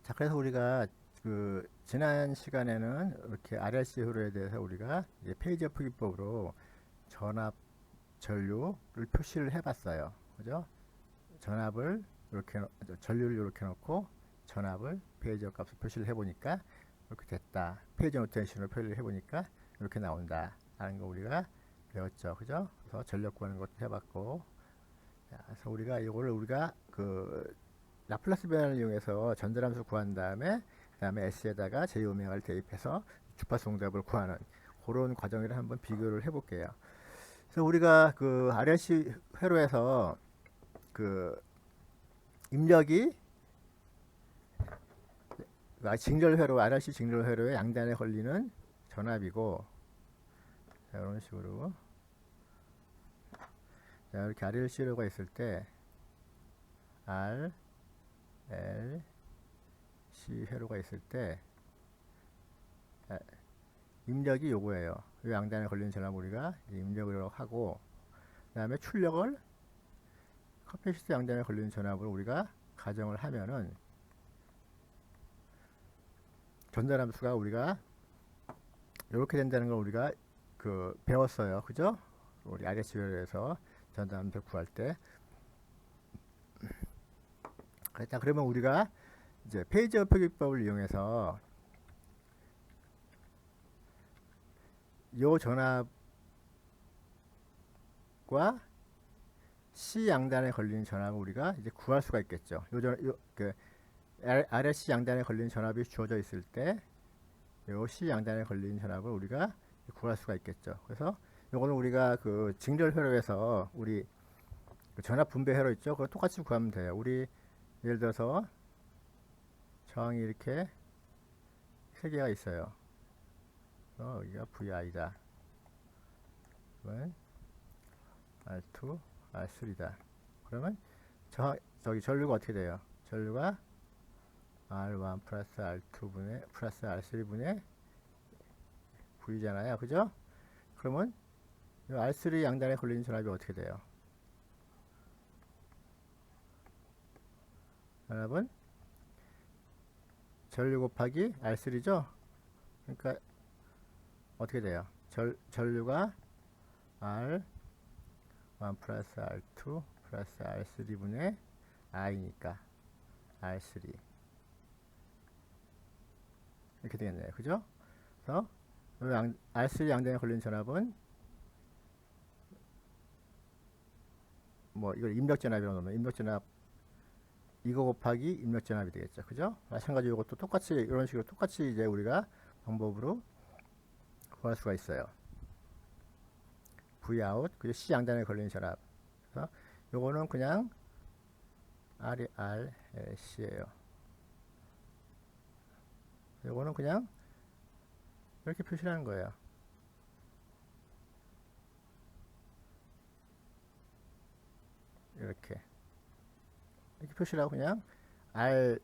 자, 그래서 우리가 그 지난 시간에는 이렇게 RLC 회로에 대해서 우리가 이제 페이저 표기법으로 전압 전류를 표시를 해봤어요. 그죠? 전압을 이렇게 전류를 이렇게 놓고 전압을 페이저 값을 표시를 해보니까 이렇게 됐다. 페이저 노테이션으로 표시를 해보니까 이렇게 나온다. 라는 거 우리가 배웠죠. 그죠? 그래서 전력 구하는 것도 해봤고, 자, 그래서 이거를 우리가 그 라플라스 변환을 이용해서 전달함수 구한 다음에 그다음에 S에다가 J 오메가를 대입해서 주파수 응답을 구하는 그런 과정을 한번 비교를 해볼게요. 그래서 우리가 그 RLC 회로에서 그 입력이 직렬 회로 RLC 직렬 회로의 양단에 걸리는 전압이고, 자, 이런 식으로 자, 이렇게 RLC 회로가 있을 때 R, L, C 회로가 있을 때 입력이 요거예요. 이 양단에 걸리는 전압 우리가 입력을 하고, 그 다음에 출력을 커피시트 양단에 걸리는 전압을 우리가 가정을 하면은 전달함수가 우리가 이렇게 된다는 걸 우리가 그 배웠어요. 그죠? 우리 RS별에서 전달함수 구할 때. 자, 그러면 우리가 이제 페이저 표기법을 이용해서 요 전압과 C 양단에 걸리는 전압을 우리가 이제 구할 수가 있겠죠. 그 RSC 양단에 걸리는 전압이 주어져 있을 때, 요 C 양단에 걸리는 전압을 우리가 구할 수가 있겠죠. 그래서 요거는 우리가 그 직렬 회로에서 우리 그 전압 분배 회로 있죠. 그거 똑같이 구하면 돼요. 우리 예를 들어서 저항이 이렇게 세 개가 있어요. 여기가 VI다. 이건 R2, R3다. 그러면 저기 전류가 어떻게 돼요? 전류가 R1 플러스 R2분의 플러스 R3분의 V잖아요. 그죠? 그러면 이 R3 양단에 걸리는 전압이 어떻게 돼요? 전압은 전류 곱하기 R3죠? 그러니까 어떻게 돼요? 전류가 R1 플러스 R2 플러스 R3분의 I니까 R3 이렇게 되겠네요. 그죠? 그래서 R3 양단에 걸리는 전압은 뭐 이걸 입력전압이라고 넣으면 입력전압 이거 곱하기 입력전압이 되겠죠. 그죠? 마찬가지로 이것도 똑같이 이런 식으로 똑같이 이제 우리가 방법으로 구할 수가 있어요. V out 그리고 C 양단에 걸리는 전압. 그래서 요거는 그냥 R이 R, L, C예요. 요거는 그냥 이렇게 표시하는 거예요. 이렇게 표시를 하고 그냥 R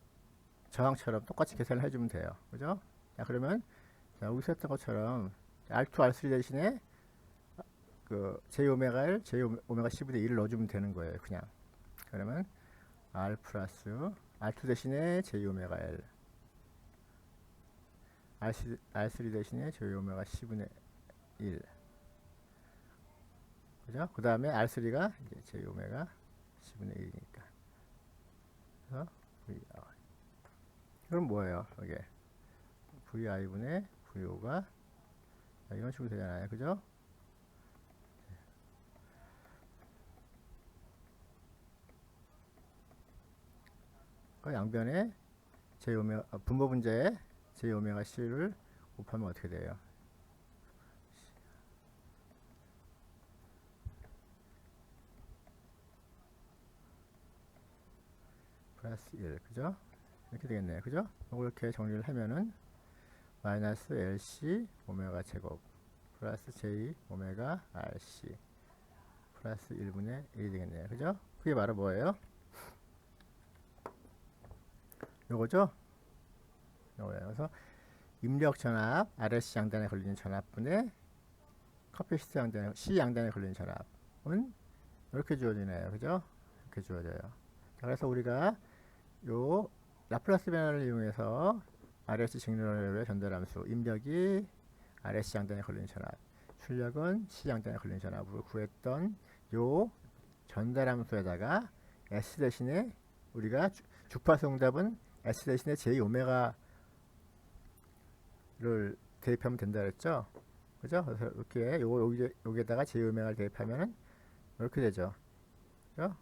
저항처럼 똑같이 계산을 해주면 돼요. 그죠? 자, 그러면 자, 여기서 했던 것처럼 R2, R3 대신에 그 J 오메가 L, J 오메가 C분의 1을 넣어주면 되는 거예요. 그냥. 그러면 R 플러스 R2 대신에 J 오메가 L, R3 대신에 J 오메가 C분의 1. 그죠? 그 다음에 R3가 이제 J 오메가 C분의 1이니까. 그래서 VI. 그럼 뭐예요? 이게 VI분의 VO가 이런 식으로 되잖아요. 그죠? 그 양변에 J 오메가 분모 분자에 J 오메가 C를 곱하면 어떻게 돼요? 플러스 1. 그죠? 이렇게 되겠네요. 그죠? 이걸 이렇게 정리를 하면은 마이너스 LC 오메가 제곱 플러스 J 오메가 RC 플러스 1분의 1이 되겠네요. 그죠? 그게 바로 뭐예요? 요거죠? 요거예요. 그래서 입력 전압 RSC 양단에 걸리는 전압분의 커피시트 양단에 C 양단에 걸리는 전압은 이렇게 주어지네요. 그죠? 이렇게 주어져요. 자, 그래서 우리가 요 라플라스 변화를 이용해서 RS 직렬의 전달함수 입력이 RS 양단에 걸리는 전압, 출력은 C 양단에 걸리는 전압으로 구했던 요 전달함수에다가 S 대신에 우리가 주파수 응답은 S 대신에 J 오메가를 대입하면 된다 그랬죠. 그죠? 그래서 이렇게 여기에다가 J 오메가를 대입하면은 이렇게 되죠. 그죠?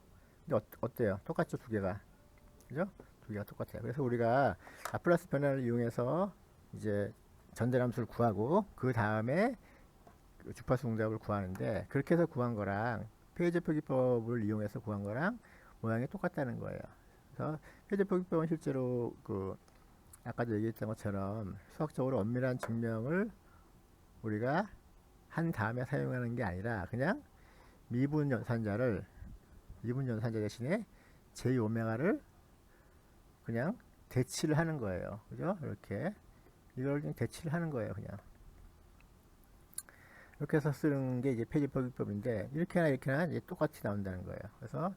근데 어때요? 똑같죠, 두 개가. 그죠? 두 개가 똑같아요. 그래서 우리가 라플라스 변화를 이용해서 이제 전달함수를 구하고 그 다음에 주파수 응답을 구하는데, 그렇게 해서 구한 거랑 페이저 표기법을 이용해서 구한 거랑 모양이 똑같다는 거예요. 그래서 페이저 표기법은 실제로 그 아까도 얘기했던 것처럼 수학적으로 엄밀한 증명을 우리가 한 다음에 사용하는 게 아니라 그냥 미분 연산자 대신에 J 오메가를 그냥 대치를 하는 거예요. 그죠? 이렇게 이걸 그냥 대치를 하는 거예요. 그냥 이렇게 해서 쓰는 게 이제 페이지 표기법인데, 이렇게나 이렇게나 이제 똑같이 나온다는 거예요. 그래서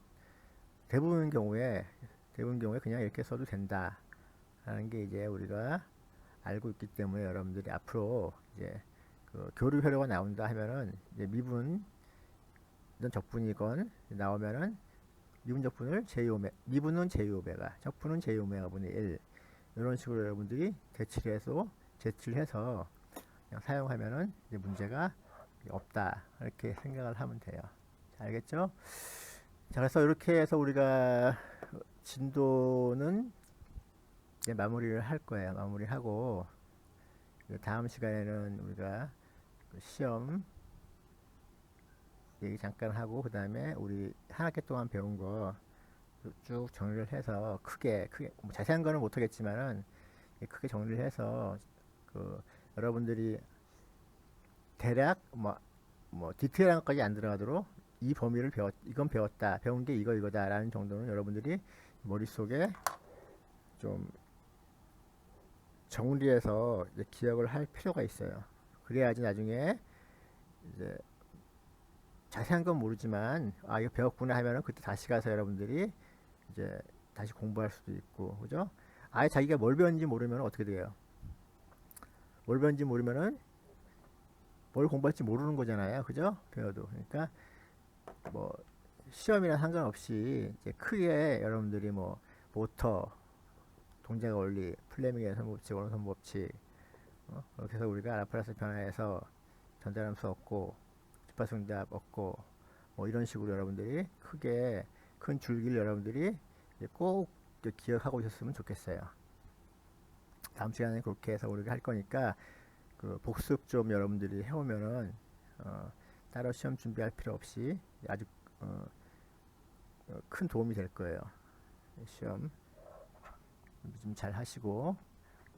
대부분 경우에 그냥 이렇게 써도 된다 라는 게 이제 우리가 알고 있기 때문에, 여러분들이 앞으로 이제 그 교류 회로가 나온다 하면은 이제 미분이든 적분이건 나오면은 미분 적분을 미분은 J오메가, 적분은 J오메가분의 1, 이런 식으로 여러분들이 대치를 해서 그냥 사용하면은 이제 문제가 없다, 이렇게 생각을 하면 돼요. 자, 알겠죠? 자, 그래서 이렇게 해서 우리가 진도는 이제 마무리를 할 거예요. 마무리하고 다음 시간에는 우리가 시험 얘기 잠깐 하고, 그 다음에 우리 한 학기 동안 배운 거 쭉 정리를 해서 크게 뭐 자세한 거는 못하겠지만은 크게 정리를 해서 그 여러분들이 대략 뭐 디테일한 것까지 안 들어가도록 이 범위를 이건 배운 게 이거다라는 정도는 여러분들이 머릿속에 좀 정리해서 이제 기억을 할 필요가 있어요. 그래야지 나중에 이제 자세한 건 모르지만 이거 배웠구나 하면은 그때 다시 가서 여러분들이 이제 다시 공부할 수도 있고, 그죠? 아예 자기가 뭘 배웠는지 모르면 어떻게 돼요? 뭘 배웠는지 모르면은 뭘 공부할지 모르는 거잖아요, 그죠? 배워도. 그러니까 뭐 시험이나 상관없이 이제 크게 여러분들이 뭐 모터, 동작 원리, 플레밍의 선법칙, 원선법칙, 그렇게 해서 우리가 라플라스 변화에서 전달함수 얻고 주파수 응답 얻고 뭐 이런 식으로 여러분들이 크게 큰 줄기를 여러분들이 꼭 기억하고 있었으면 좋겠어요. 다음 시간에 그렇게 해서 우리가 할 거니까 그 복습 좀 여러분들이 해오면은 따로 시험 준비할 필요 없이 아주 큰 도움이 될 거예요. 시험 좀 잘 하시고,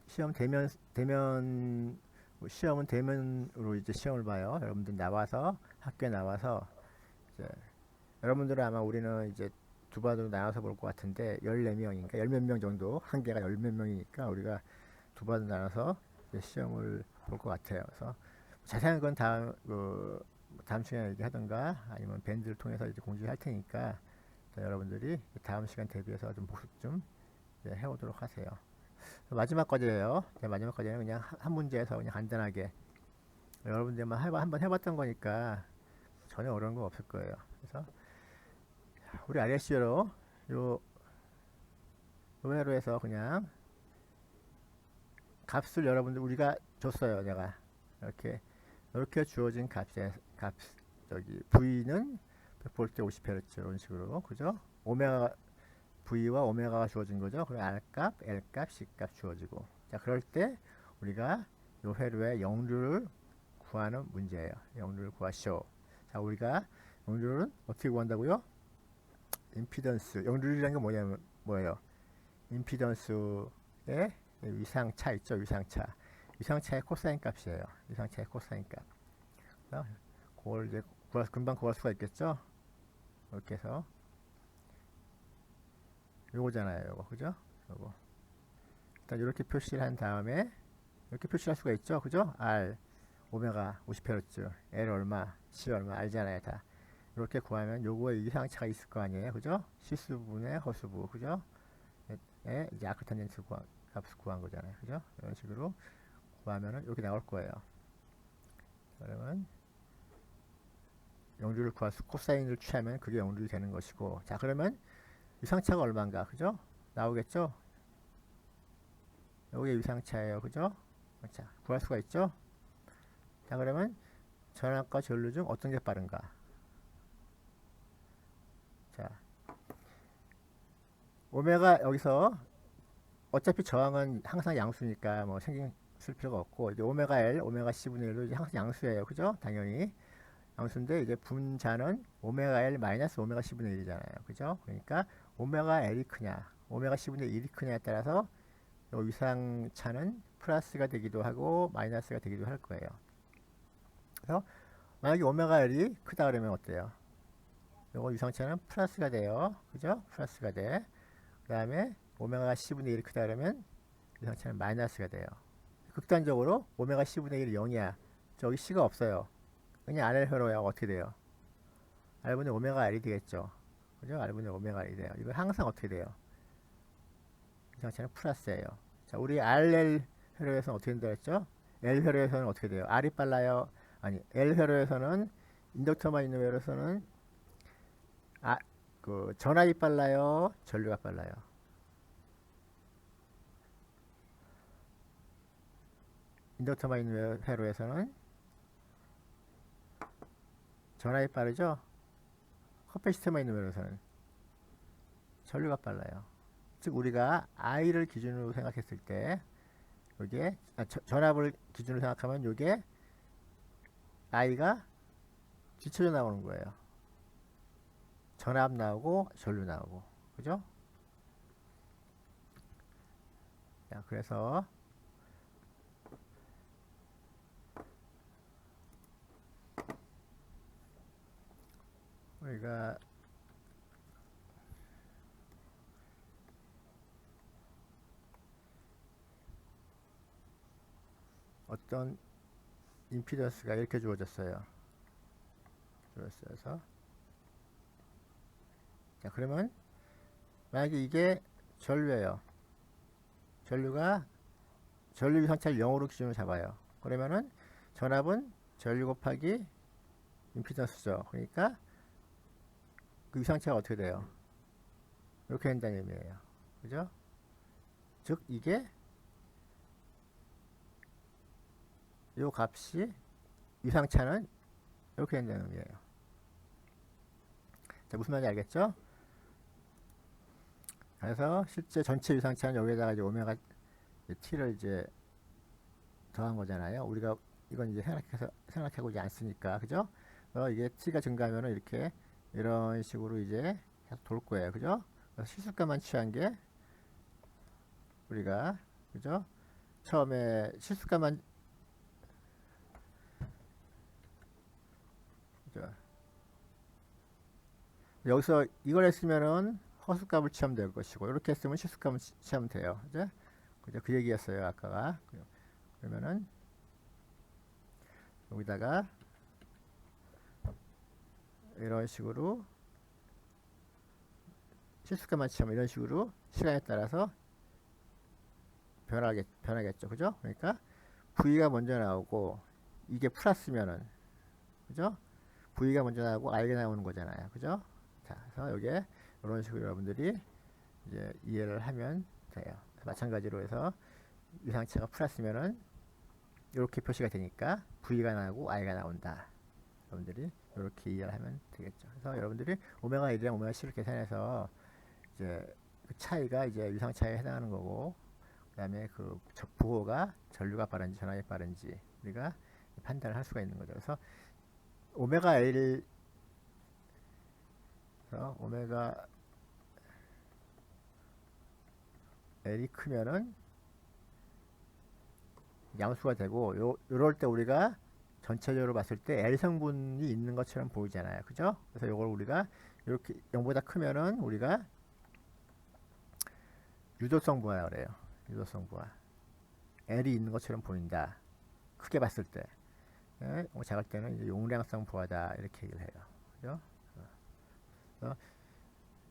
시험은 대면으로 이제 시험을 봐요. 여러분들 학교에 나와서 이제 여러분들은 아마 우리는 이제 두 반으로 나눠서 볼 것 같은데 14명이니까 열 몇 명 정도, 한 개가 열 몇 명이니까 우리가 두 반으로 나눠서 시험을 볼 것 같아요. 그래서 자세한 건 다음 시간에 얘기하던가 아니면 밴드를 통해서 이제 공지할 테니까 여러분들이 다음 시간 대비해서 좀 복습 좀 해오도록 하세요. 마지막 과제예요. 마지막 과제는 그냥 한 문제에서 그냥 간단하게 여러분들만 한번 해봤던 거니까 전혀 어려운 거 없을 거예요. 그래서 우리 RSU로 요 회로에서 그냥 값을 여러분들 우리가 줬어요. 내가 이렇게 주어진 저기 V는 100V 50Hz 이런 식으로, 그죠? V와 오메가가 주어진 거죠. 그리고 R값, L값, C값 주어지고. 자, 그럴 때 우리가 요 회로의 역류를 구하는 문제예요. 역류를 구하시오. 자, 우리가 역류는 어떻게 구한다고요? 임피던스. 역류이라는 게 뭐예요? 임피던스의 위상차 있죠? 위상차의 코사인 값이에요. 위상차의 코사인 값. 그걸 이제 금방 구할 수가 있겠죠? 이렇게 해서 요거잖아요. 요거, 그죠? 요거. 일단 이렇게 표시를 한 다음에 이렇게 표시할 수가 있죠. 그죠? R, 오메가 50Hz, L 얼마, C 얼마 알잖아요. 다. 이렇게 구하면 요거에 이상차가 있을 거 아니에요. 그죠? 실수분의 허수부. 그죠? 이제 아크탄젠트 값을 구한 거잖아요. 그죠? 이런 식으로 구하면은 이렇게 나올 거예요. 그러면 영주를 구할 수, 코사인을 취하면 그게 영주이 되는 것이고, 자, 그러면 유상차가 얼마인가? 그죠? 나오겠죠? 여기에 유상차예요. 그죠? 자, 구할 수가 있죠? 자, 그러면 전압과 전류 중 어떤 게 빠른가? 자, 오메가 여기서 어차피 저항은 항상 양수니까 뭐 신경 쓸 필요가 없고, 이제 오메가 L, 오메가 C분의 1도 이제 항상 양수예요. 그죠? 당연히. 양수인데 이제 분자는 오메가 L 마이너스 오메가 C분의 1이잖아요. 그죠? 그러니까 오메가 L이 크냐, 오메가 C분의 1이 크냐에 따라서 요 위상차는 플러스가 되기도 하고 마이너스가 되기도 할 거예요. 그래서 만약에 오메가 L이 크다 그러면 어때요? 요거 위상차는 플러스가 돼요. 그죠? 플러스가 돼. 그 다음에 오메가 C분의 1이 크다 그러면 위상차는 마이너스가 돼요. 극단적으로 오메가 C분의 1이 0이야. 저기 C가 없어요. 그냥 RL 회로야. 어떻게 돼요? R분의 오메가 L이 되겠죠. 그죠? R분의 오메가 L이 돼요. 이거 항상 어떻게 돼요? 위상차는 플러스예요. 자, 우리 RL 회로에서는 어떻게 된다 했죠? L 회로에서는 어떻게 돼요? R이 빨라요? 아니, L 회로에서는 인덕터만 있는 회로에서는 그 전압이 빨라요? 전류가 빨라요? 인덕터만 있는 회로에서는 전압이 빠르죠? 커패시터만 있는 회로에서는 전류가 빨라요. 즉 우리가 I를 기준으로 생각했을 때 이게 전압을 기준으로 생각하면 이게 I가 뒤쳐져 나오는 거예요. 전압 나오고 전류 나오고, 그죠? 자, 그래서 우리가 어떤 임피던스가 이렇게 주어졌어요. 주어져서 자, 그러면 만약에 이게 전류예요. 전류 위상차를 0으로 기준으로 잡아요. 그러면은 전압은 전류 곱하기 임피던스죠. 그러니까 그 위상차가 어떻게 돼요? 이렇게 된다는 의미예요. 그죠? 즉 이게 요 값이 위상차는 이렇게 된다는 의미예요. 자, 무슨 말인지 알겠죠? 그래서 실제 전체 위상차는 여기에다가 이제 오메가 t를 이제 더한 거잖아요. 우리가 이건 이제 생각해보지 않습니까? 그죠? 이게 t가 증가하면은 이렇게 이런 식으로 이제 계속 돌 거예요. 그죠? 그래서 실수값만 취한 게 우리가, 그죠? 처음에 실수값만, 그죠? 여기서 이걸 했으면은 허수값을 취하면 될 것이고, 이렇게 했으면 실수값을 취하면 돼요. 그죠? 그죠? 그 얘기였어요. 아까가. 그러면은 여기다가 이런 식으로 실수값만 취하면 이런 식으로 시간에 따라서 변하겠죠. 그죠? 그러니까 V가 먼저 나오고 이게 플러스면은, 그죠? V가 먼저 나오고 I가 나오는 거잖아요. 그죠? 자, 그래서 여기에 이런 식으로 여러분들이 이제 이해를 하면 돼요. 마찬가지로 해서 위상차가 플러스면은 이렇게 표시가 되니까 V가 나오고 I가 나온다. 여러분들이 이렇게 이해를 하면 되겠죠. 그래서 여러분들이 오메가 1이랑 오메가 10을 계산해서 이제 그 차이가 이제 위상차에 해당하는 거고, 그 다음에 그 부호가 전류가 빠른지 전압이 빠른지 우리가 판단을 할 수가 있는 거죠. 그래서 오메가 L, 오메가 L이 크면은 양수가 되고, 요럴 때 우리가 전체적으로 봤을 때 L 성분이 있는 것처럼 보이잖아요. 그죠? 그래서 요걸 우리가 이렇게 0보다 크면은 우리가 유도성 부하 그래요. 유도성 부하. L이 있는 것처럼 보인다. 크게 봤을 때. 예? 작을 때는 이제 용량성 부하다. 이렇게 얘기를 해요. 그죠?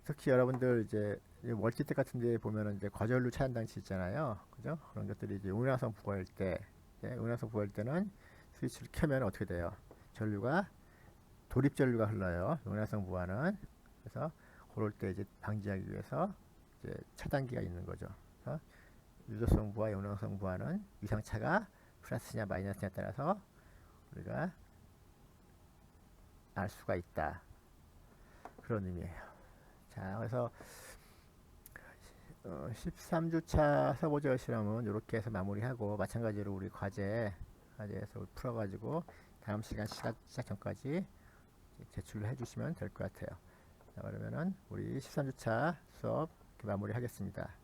특히 여러분들 이제 멀티탭 같은 데 보면은 이제 거절로 차단 장치 있잖아요. 그죠? 그런 것들이 이제 용량성 부과할 때, 용량성 부과할 때는 스위치를 켜면 어떻게 돼요? 전류가 도립 전류가 흘러요. 용량성 부하는. 그래서 그럴 때 이제 방지하기 위해서 이제 차단기가 있는 거죠. 그래서 유도성 부하, 용량성 부하는 위상차가 플러스냐 마이너스냐에 따라서 우리가 알 수가 있다. 그런 의미예요. 자, 그래서 13주차 서보조 실험은 이렇게 해서 마무리하고 마찬가지로 우리 과제에서 풀어가지고 다음 시간 시작 전까지 제출을 해주시면 될 것 같아요. 자, 그러면은 우리 13주차 수업 마무리하겠습니다.